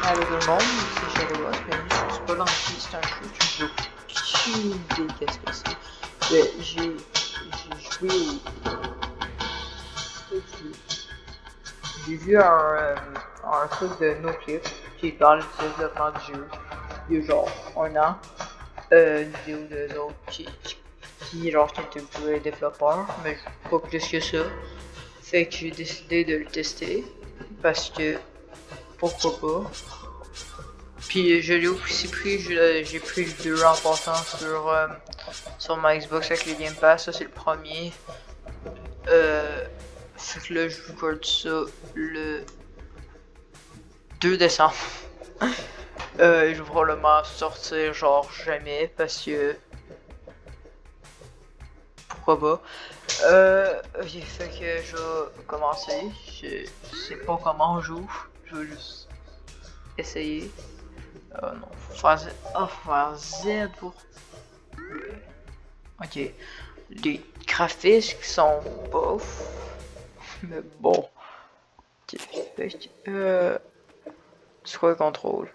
Allô tout le monde, c'est Shadowboss, bienvenue sur Spelunky, c'est un jeu que je n'ai aucune idée qu'est-ce que c'est. J'ai joué au... J'ai vu un truc de NoClip qui est dans le développement du jeu, il y a genre un an, une vidéo d'eux autres qui genre qui interviewait les développeurs, mais pas plus que ça. Fait que j'ai décidé de le tester, parce que pourquoi pas. Puis je l'ai aussi pris, j'ai pris le 2 en passant sur ma Xbox avec le Game Pass, ça c'est le premier. Fait que là je vous record ça le 2 décembre. Je vais probablement sortir genre jamais parce que pourquoi pas. Ok, fait que je vais commencer. Je sais pas comment on joue, je vais juste essayer. Non, faut faire Z. Oh, faut faire Z pour. Ok. Les graphismes sont bof. Mais bon. C'est quoi le contrôle?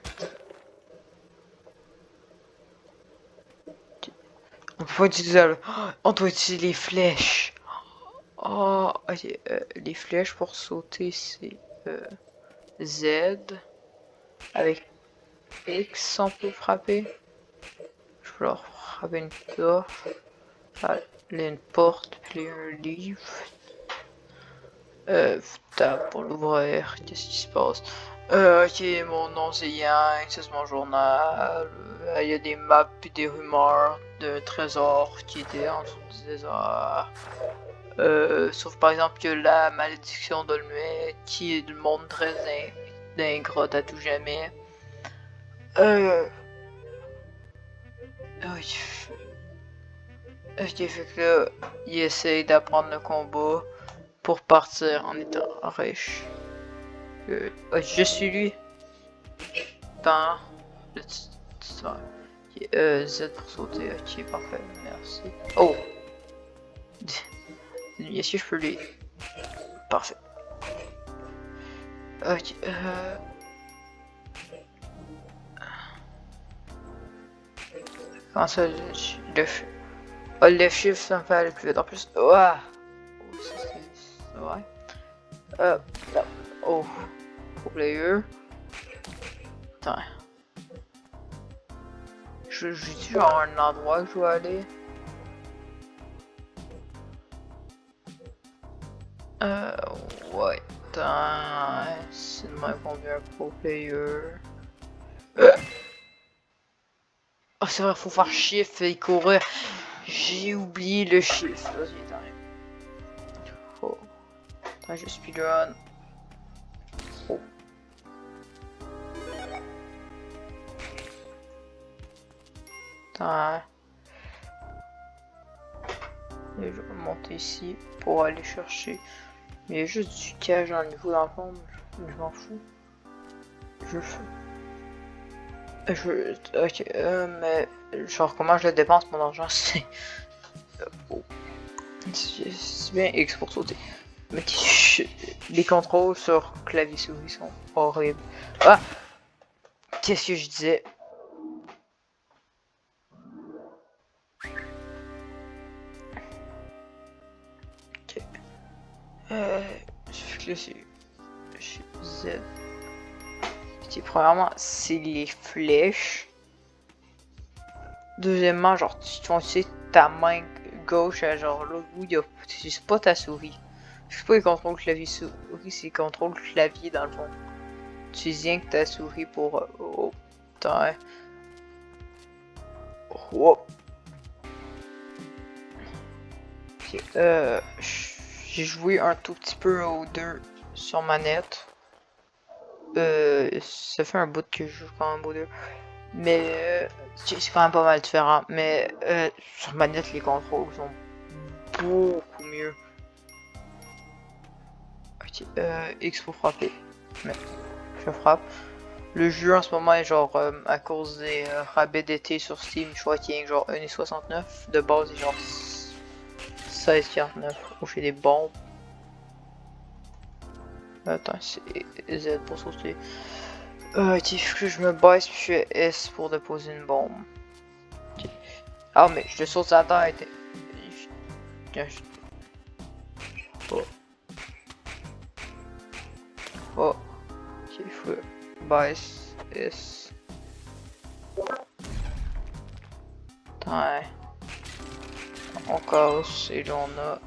On peut pas utiliser on doit utiliser les flèches. Oh, ok. Les flèches pour sauter, c'est Z. Avec X, on peut frapper. Je peux leur frapper une porte. Là, une porte, puis un livre. Tape pour l'ouvrir. Qu'est-ce qui se passe? Ok, mon nom c'est Yang, c'est mon journal. Il y a des maps et des rumeurs de trésors qui étaient en dessous du désert. Sauf par exemple que la malédiction d'Olmec, qui est du monde très ingrat à tout jamais. Ok, fait que là, il essaye d'apprendre le combat pour partir en étant riche. Je suis lui. Dans le Z pour sauter, ok, parfait, merci. Oh! Est-ce que je peux les... Parfait. Ok, comment ça, le chiffre, ça me fait aller plus vite en plus. Ouah! Oh, ça c'est... Ouais. Non. Oh. Pour player. Attends. J'ai-tu genre un endroit que je dois aller? Ouais. Attends. C'est de même combien pro player? Oh, c'est vrai, faut faire chiffre et courir. J'ai oublié le chiffre. Vas-y, attends. Oh. Attends, je speedrun. Oh. Attends. Et je vais monter ici pour aller chercher. Il y a juste du cage dans le niveau dans le fond. Je m'en fous. Je fais. Ok, mais genre comment je le dépense mon argent, c'est oh. C'est bien X pour sauter. Mais les contrôles sur clavier souris sont horribles. Ah, qu'est-ce que je disais? Ok. Là c'est Z. Ok, premièrement c'est les flèches. Deuxièmement, genre tu sais ta main gauche à genre l'autre bout, c'est pas ta souris. C'est pas les contrôles clavier souris, c'est les contrôles clavier dans le fond. Tu viens que ta souris pour... oh, putain. Oh. Okay. J'ai joué un tout petit peu au 2 sur manette. Ça fait un bout que je joue quand même au 2. Mais c'est quand même pas mal différent. Mais sur manette, les contrôles sont beaucoup mieux. Ok, X pour frapper. Mais je frappe. Le jeu en ce moment est genre à cause des rabais d'été sur Steam, je crois qu'il y a genre 1,69. De base, il est genre 16,49. On fait des bombes. Attends, c'est Z pour sauter. Ok, faut que je me baisse puis je fais S pour déposer une bombe. Ok. Ah, mais je te saute sa tête. Oh. Oh. Ok, faut baisse S. Attends. On casse et là on a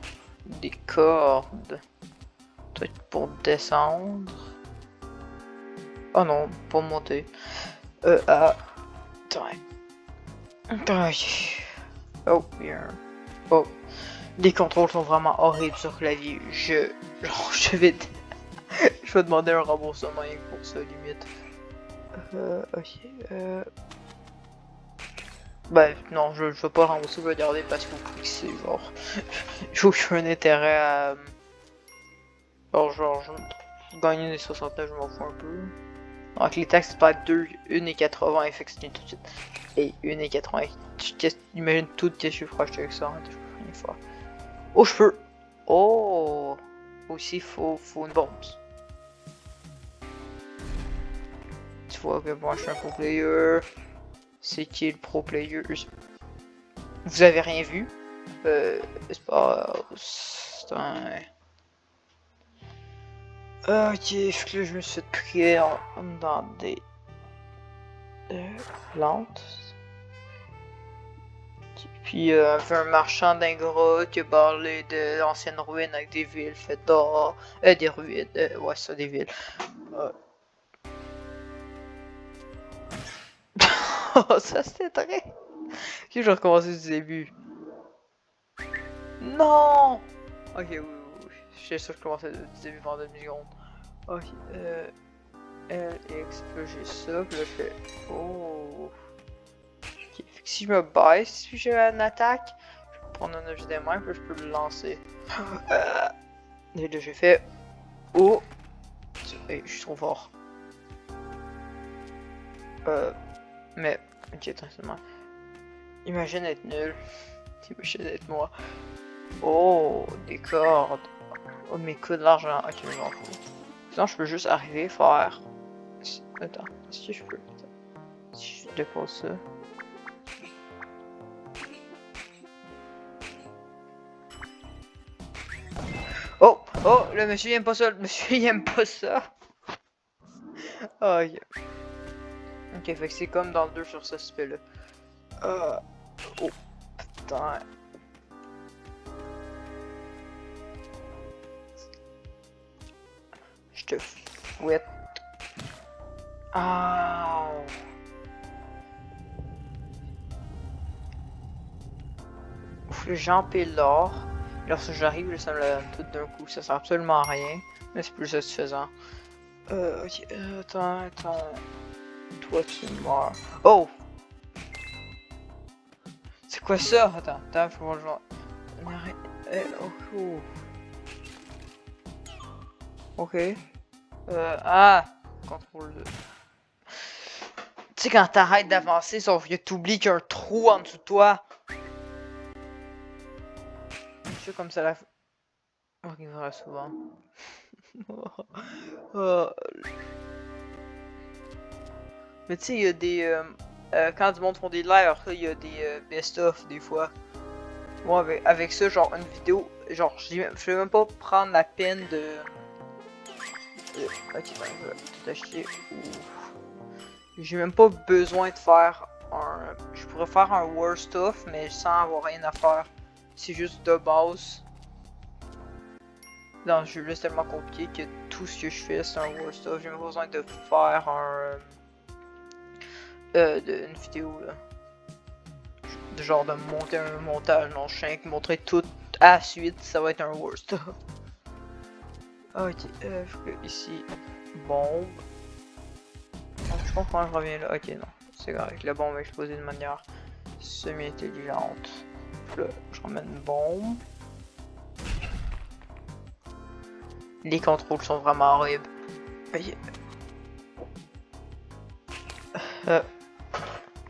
des cordes. Peut-être pour descendre. Oh non, pour monter. Attends. Attends. Oh, bien. Oh. Les contrôles sont vraiment horribles sur clavier. Je vais demander un remboursement pour ça, limite. Ok. Ben, non, je veux pas rembourser, je vais garder parce qu'il faut que c'est genre. Il faut que je fasse un intérêt à. Genre, gagner des 69, je m'en fous un peu. Donc les taxes, c'est pas 2, 1,80 fait que c'est tout de suite. Et 1,80. Imagine tout ce que je ferai acheter avec ça, hein, une fois. Oh, je peux. Oh! Aussi, faut une bombe. Tu vois que moi, je suis un pro player. C'est qui le pro player? Vous avez rien vu? C'est pas. C'est un. Ok, faut que je me suis pris dans des. Plantes. Puis un marchand d'Ingra qui a parlé de l'ancienne ruine avec des villes faites d'or. Des ruines. Ouais, ça, des villes. Ça, c'était très. Ok, je vais recommencer du début. Non! Ok, oui. Je sais sûr que je commençais du début pendant 2 secondes. Ok, LX, puis là j'ai ça, puis là je fais. Oh! Ok, fait que si je me baisse, puis j'ai une attaque, je peux prendre un objet des mains, puis là je peux le lancer. Et là j'ai fait. Oh! Hey, je suis trop fort. Mais. Ok, attends, seulement. Imagine être nul. Imagine être moi. Oh! Des cordes. Oh, mes coups de l'argent. Ok, mais j'en fous. Sinon, je peux juste arriver faire. Attends, est-ce que je peux. Si je dépose ça. Oh! Oh! Le monsieur il aime pas ça! Le monsieur il aime pas ça! Oh, ok. Ok, fait que c'est comme dans le 2 sur ce aspect-là. Oh! Putain! Je te fouette. Ah! Faut que j'empile l'or. Lorsque j'arrive, ça me le donne tout d'un coup. Ça sert absolument à rien. Mais c'est plus satisfaisant. Ok. Attends. Toi, tu meurs. Oh! C'est quoi ça? Attends, faut voir le genre. Oh. Ok. Contrôle 2. Tu sais, quand t'arrêtes d'avancer, sauf que t'oublies qu'il y a un trou en dessous de toi. C'est comme ça la. Ok, ça va souvent. Mais tu sais, il y a des. Quand du monde font des lives, il y a des best-of des fois. Moi, avec ça, genre une vidéo, genre, je vais même pas prendre la peine de. Ok, ben, je vais tout acheter. J'ai même pas besoin de faire un. Je pourrais faire un worst of, mais sans avoir rien à faire. C'est juste de base. Dans le jeu là, c'est tellement compliqué que tout ce que je fais, c'est un worst of. J'ai même pas besoin de faire une vidéo là. De genre de monter un montage, non, je tiens que montrer tout à la suite, ça va être un worst of. Ok, ici, bombe. Je comprends, je reviens là. Ok, non, c'est correct. La bombe est explosée de manière semi-intelligente. Là, je ramène une bombe. Les contrôles sont vraiment horribles. Ok.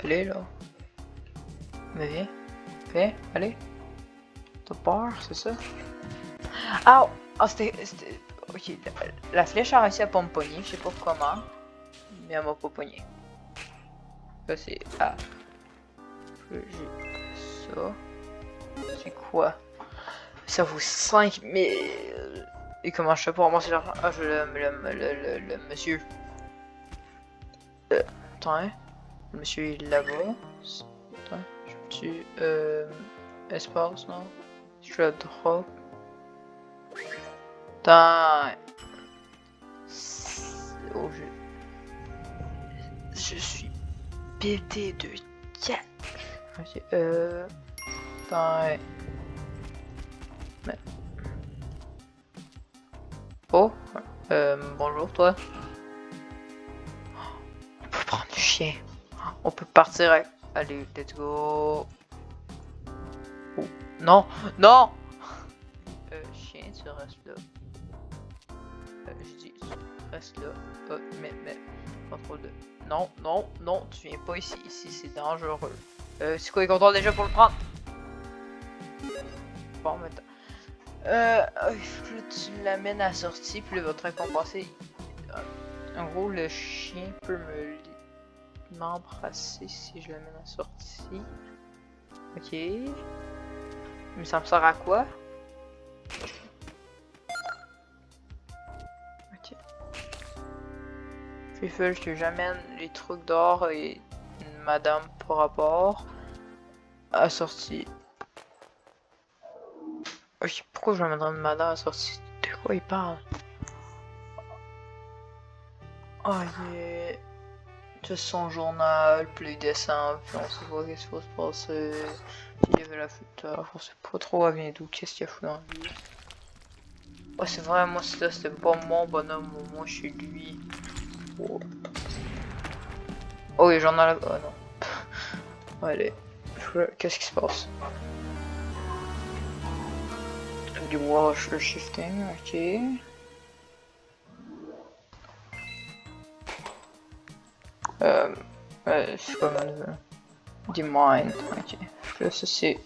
Allez là. Mais viens. Viens, allez. T'as peur, c'est ça? Ah! Ah, c'était. Ok, la flèche a réussi à pas me pogner, je sais pas comment. mais elle m'a pas pogné. Ça c'est A. J'ai ça. C'est quoi? Ça vaut 5, mais... Et comment je fais pour ramasser l'argent? Ah, je le monsieur. Attends, hein. Le monsieur est là-bas. Attends, je peux-tu... espace, non? Je le drop. Attends. Oh, je suis pété de 4. Ok, attends. Mais... Oh, bonjour toi. On peut prendre du chien. On peut partir avec... Allez, let's go. Oh, non, non. Chien, tu restes là. Je dis, tu restes là. Mais, contrôle de... Non, non, non, tu viens pas ici. Ici, c'est dangereux. C'est quoi les contrôles déjà pour le prendre? Bon, maintenant. Tu l'amènes à la sortie, puis là, votre récompenser. En gros, le chien peut m'embrasser si je l'amène à la sortie. Ok. Mais ça me sert à quoi? Ok. Puis il faut que j'amène les trucs d'or et une madame par rapport à la sortie. Ok, pourquoi j'amènerais une madame à la sortie? De quoi il parle? Oh yeah. C'est son journal, puis il descend, puis on se voit qu'est-ce qui va se passer. Il y avait la flûte, on sait pas trop elle vient d'où, qu'est-ce qu'il a foutu dans la vie. Oh c'est vrai, moi c'était pas mon bonhomme, moi je suis lui. Oh, oh il y a le journal là-bas, oh non. Allez, qu'est-ce qui se passe? Du wash shifting, ok. C'est quoi mon neveu? Du mine, ok. Là ça c'est...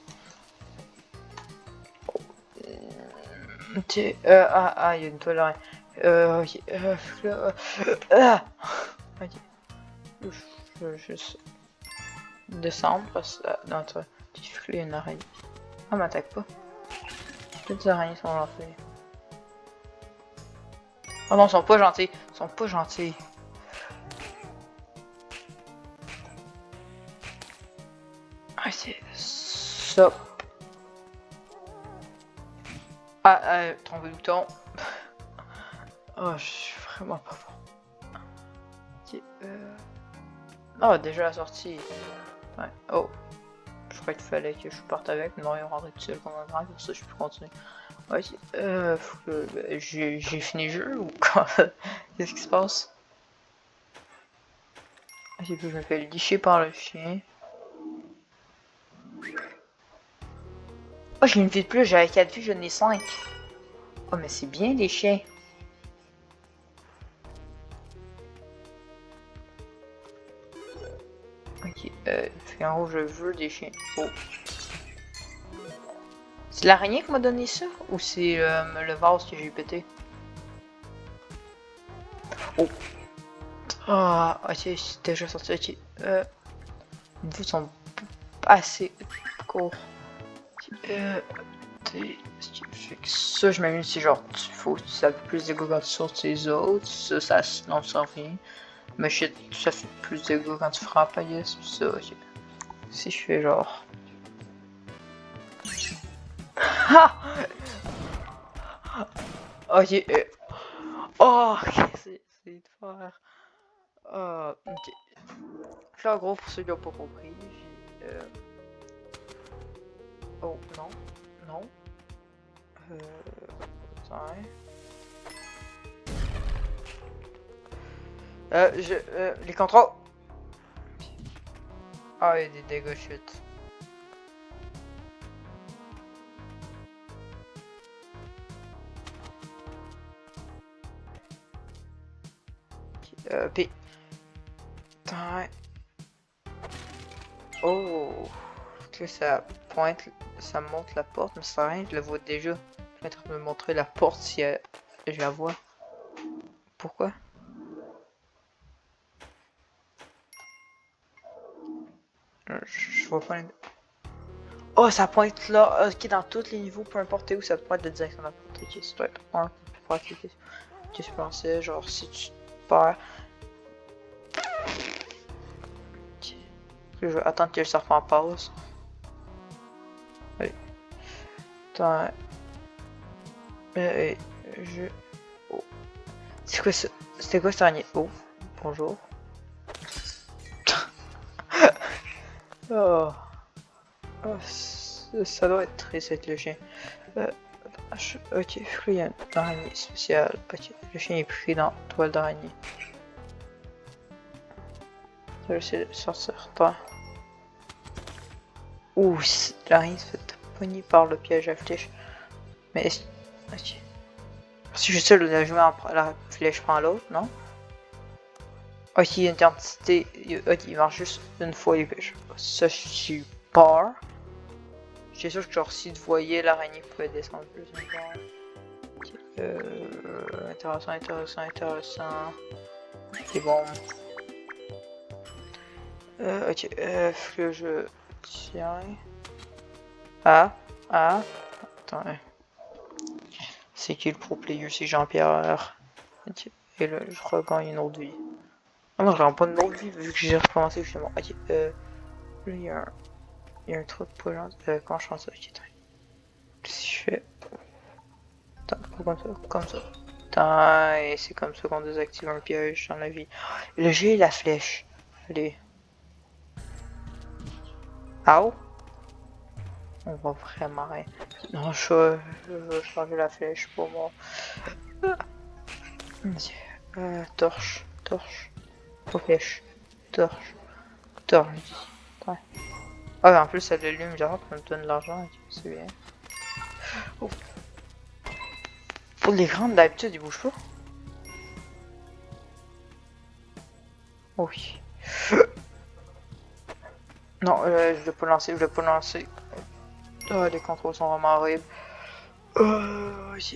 Ok, il y a une toile ok, ok. Je vais juste descendre parce que non, toi, tu fais une araignée. Ah, m'attaque pas. Toutes les araignées sont gentilles. Oh non, ils sont pas gentils. Ils sont pas gentils. Ah, c'est ça. Ah, trompé le bouton. Oh, je suis vraiment pas bon. Ok, oh, déjà la sortie. Ouais, oh. Je crois qu'il fallait que je parte avec, mais non, il rentre tout seul comme un grand, pour ça je peux continuer. Ouais, j'ai fini le jeu ou quoi? Qu'est-ce qui se passe? Ok, puis je me fais licher par le chien. Oh, j'ai une vie de plus, j'avais 4 vies, j'en ai 5. Oh, mais c'est bien les chiens. Ok, en haut, je veux des chiens. Oh. C'est l'araignée qui m'a donné ça? Ou c'est le vase que j'ai pété? Oh! Ah, ok, c'est déjà sorti. Ok, les vues sont assez courts. Ça, je m'amuse, c'est genre, faut que ça fait plus d'égo quand tu sautes les autres. Ça, non, ça rien. Mais shit, ça fait plus d'égo quand tu frappes, I guess. Ça, ok. Si je fais genre. Ok, oh, c'est de faire. Ok. Là, en gros, pour ceux qui n'ont pas compris, j'ai. Oh, non. Non. Attends. Les contrôles. Ah, il y a des dégâts chutes. P. Attends. Oh. Que ça pointe, ça monte la porte, mais c'est rien, je la vois déjà. Je vais être en train de me montrer la porte si je la vois. Pourquoi? Je vois pas les... Oh, ça pointe là. Ok, dans tous les niveaux, peu importe où, ça pointe de direction de la porte. Ok, ça doit être 1 pour cliquer. Ok, je pensais, genre, si tu perds. Ok. Je vais attendre que le serpent passe. Allez. Attends. Je. Oh. C'est quoi ça? C'était quoi cette araignée? Oh, bonjour. Oh. Oh, ça doit être triste avec le chien. Ok, il y a une araignée spéciale. Ok, le chien est pris dans la toile d'araignée. Je vais essayer de sortir. Toi. Ouh, l'araignée se fait pogner par le piège à flèche. Mais est-ce. Ok. Si je sais, le jouer la flèche prend l'autre, non? Ok, il y a une quantité. Ok, il marche juste une fois les pêches. Ça, je suis peur. J'étais sûr que genre si tu voyais l'araignée pouvait descendre plus. Okay. Intéressant, intéressant, intéressant. C'est bon. Ok, que je tiens. Ah, ah. Attends, c'est qui le pro player? C'est Jean-Pierre. Ok. Et là, je regagne une autre vie. Ah non, je regagne pas une autre vie vu que j'ai recommencé justement. Ok, là, il y a un truc pour genre. Quand je pense ça, ok, si je fais. Attends, pas comme ça, comme ça. Attends, et c'est comme ça qu'on désactive un piège dans la vie. Le G et la flèche. Allez. Ow! On va vraiment rien. Non, je vais changer la flèche pour moi. Torche, torche. Pas flèche. Torche. Torche. Ouais. Ah, en plus, ça l'allume, genre, ça me donne de l'argent. C'est bien. Oh. Pour les grandes, d'habitude, ils bougent pas. Oh oui. Non, je vais pas lancer, je vais pas lancer. Oh, les contrôles sont vraiment horribles. Ok.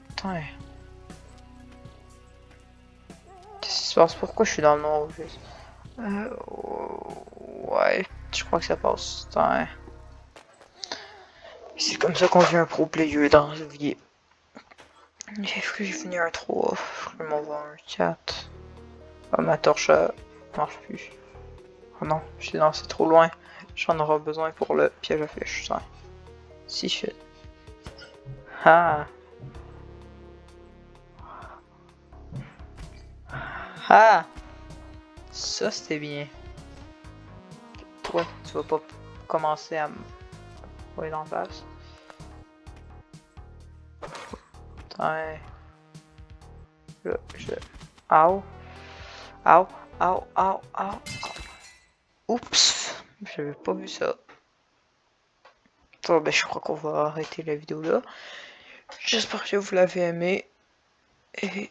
Putain. Qu'est-ce qui se passe? Pourquoi je suis dans le noir juste? Ouais, je crois que ça passe. Putain. C'est comme ça qu'on devient un pro player dans ce vie. Est-ce que j'ai fini un 3? Je vais m'envoyer un 4. Ah, ma torche marche plus. Oh non, j'ai lancé trop loin. J'en aurai besoin pour le piège à flèche. Putain. Si shit. Ah. Ah. Ça c'était bien. Toi, tu vas pas commencer à me voyer d'en face. Putain. Là, je... Ow. Ow. Ow. Ow. Ow. Oups. J'avais pas vu ça. Bon, ben, je crois qu'on va arrêter la vidéo là. J'espère que vous l'avez aimé. Et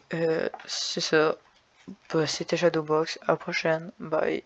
c'est ça. Bah, c'était Shadowbox. À la prochaine. Bye.